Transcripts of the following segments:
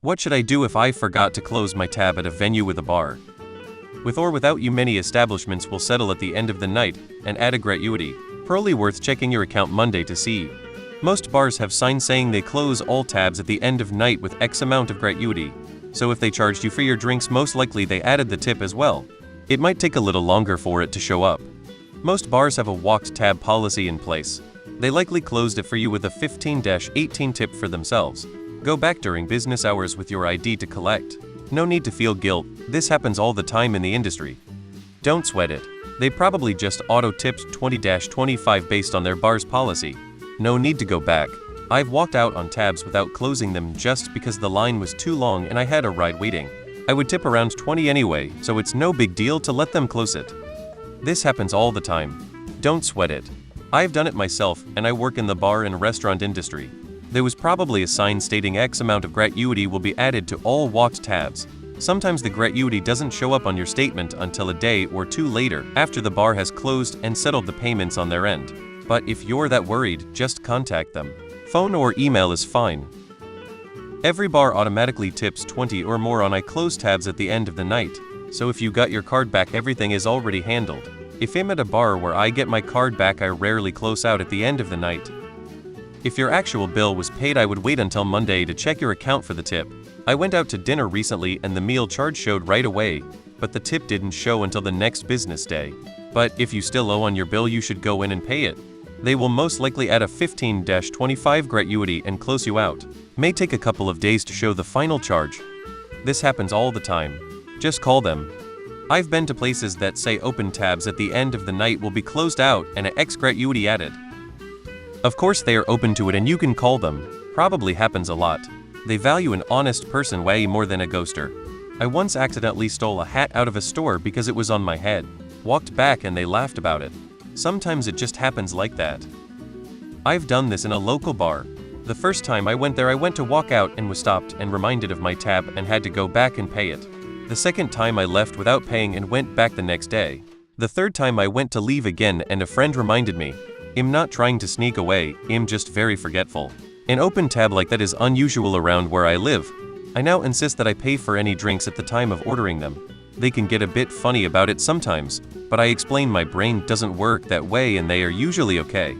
What should I do if I forgot to close my tab at a venue with a bar? With or without you, many establishments will settle at the end of the night and add a gratuity. Probably worth checking your account Monday to see. Most bars have signs saying they close all tabs at the end of night with X amount of gratuity. So if they charged you for your drinks, most likely they added the tip as well. It might take a little longer for it to show up. Most bars have a walked tab policy in place. They likely closed it for you with a 15-18 tip for themselves. Go back during business hours with your ID to collect. No need to feel guilt, this happens all the time in the industry. Don't sweat it. They probably just auto-tipped 20-25 based on their bar's policy. No need to go back. I've walked out on tabs without closing them just because the line was too long and I had a ride waiting. I would tip around 20 anyway, so it's no big deal to let them close it. This happens all the time. Don't sweat it. I've done it myself, and I work in the bar and restaurant industry. There was probably a sign stating X amount of gratuity will be added to all walked tabs. Sometimes the gratuity doesn't show up on your statement until a day or two later after the bar has closed and settled the payments on their end. But if you're that worried, just contact them. Phone or email is fine. Every bar automatically tips 20 or more on I close tabs at the end of the night, so if you got your card back, everything is already handled. If I'm at a bar where I get my card back, I rarely close out at the end of the night. If your actual bill was paid, I would wait until Monday to check your account for the tip. I went out to dinner recently and the meal charge showed right away, but the tip didn't show until the next business day. But if you still owe on your bill, you should go in and pay it. They will most likely add a 15-25 gratuity and close you out. May take a couple of days to show the final charge. This happens all the time. Just call them. I've been to places that say open tabs at the end of the night will be closed out and an X gratuity added. Of course they are open to it and you can call them. Probably happens a lot. They value an honest person way more than a ghoster. I once accidentally stole a hat out of a store because it was on my head. Walked back and they laughed about it. Sometimes it just happens like that. I've done this in a local bar. The first time I went there, I went to walk out and was stopped and reminded of my tab and had to go back and pay it. The second time I left without paying and went back the next day. The third time I went to leave again and a friend reminded me. I'm not trying to sneak away, I'm just very forgetful. An open tab like that is unusual around where I live. I now insist that I pay for any drinks at the time of ordering them. They can get a bit funny about it sometimes, but I explain my brain doesn't work that way and they are usually okay.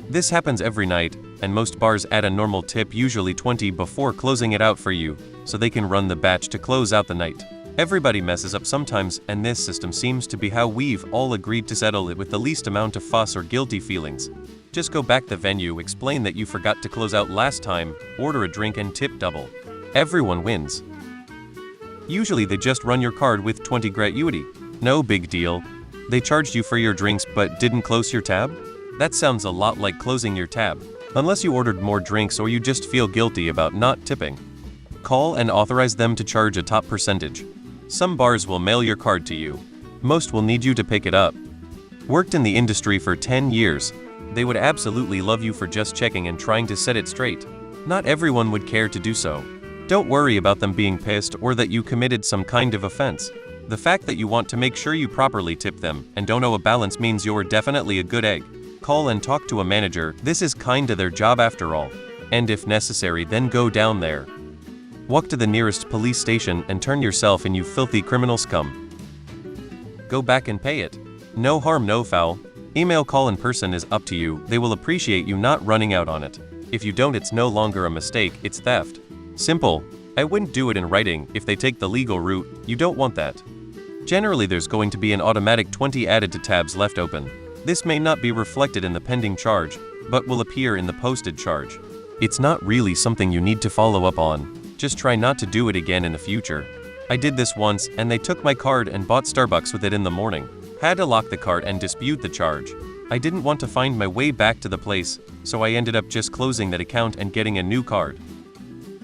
This happens every night, and most bars add a normal tip, usually 20, before closing it out for you, so they can run the batch to close out the night. Everybody messes up sometimes, and this system seems to be how we've all agreed to settle it with the least amount of fuss or guilty feelings. Just go back to the venue, explain that you forgot to close out last time, order a drink and tip double. Everyone wins. Usually they just run your card with 20 gratuity. No big deal. They charged you for your drinks but didn't close your tab? That sounds a lot like closing your tab. Unless you ordered more drinks or you just feel guilty about not tipping. Call and authorize them to charge a top percentage. Some bars will mail your card to you. Most will need you to pick it up. Worked in the industry for 10 years. They would absolutely love you for just checking and trying to set it straight. Not everyone would care to do so. Don't worry about them being pissed or that you committed some kind of offense. The fact that you want to make sure you properly tip them and don't owe a balance means you're definitely a good egg. Call and talk to a manager, this is kinda their job after all. And if necessary, then go down there. Walk to the nearest police station and turn yourself in, you filthy criminal scum. Go back and pay it. No harm, no foul. Email, call in person is up to you, they will appreciate you not running out on it. If you don't, it's no longer a mistake, it's theft. Simple. I wouldn't do it in writing. If they take the legal route, you don't want that. Generally there's going to be an automatic 20 added to tabs left open. This may not be reflected in the pending charge, but will appear in the posted charge. It's not really something you need to follow up on. Just try not to do it again in the future. I did this once and they took my card and bought Starbucks with it in the morning. Had to lock the card and dispute the charge. I didn't want to find my way back to the place, so I ended up just closing that account and getting a new card.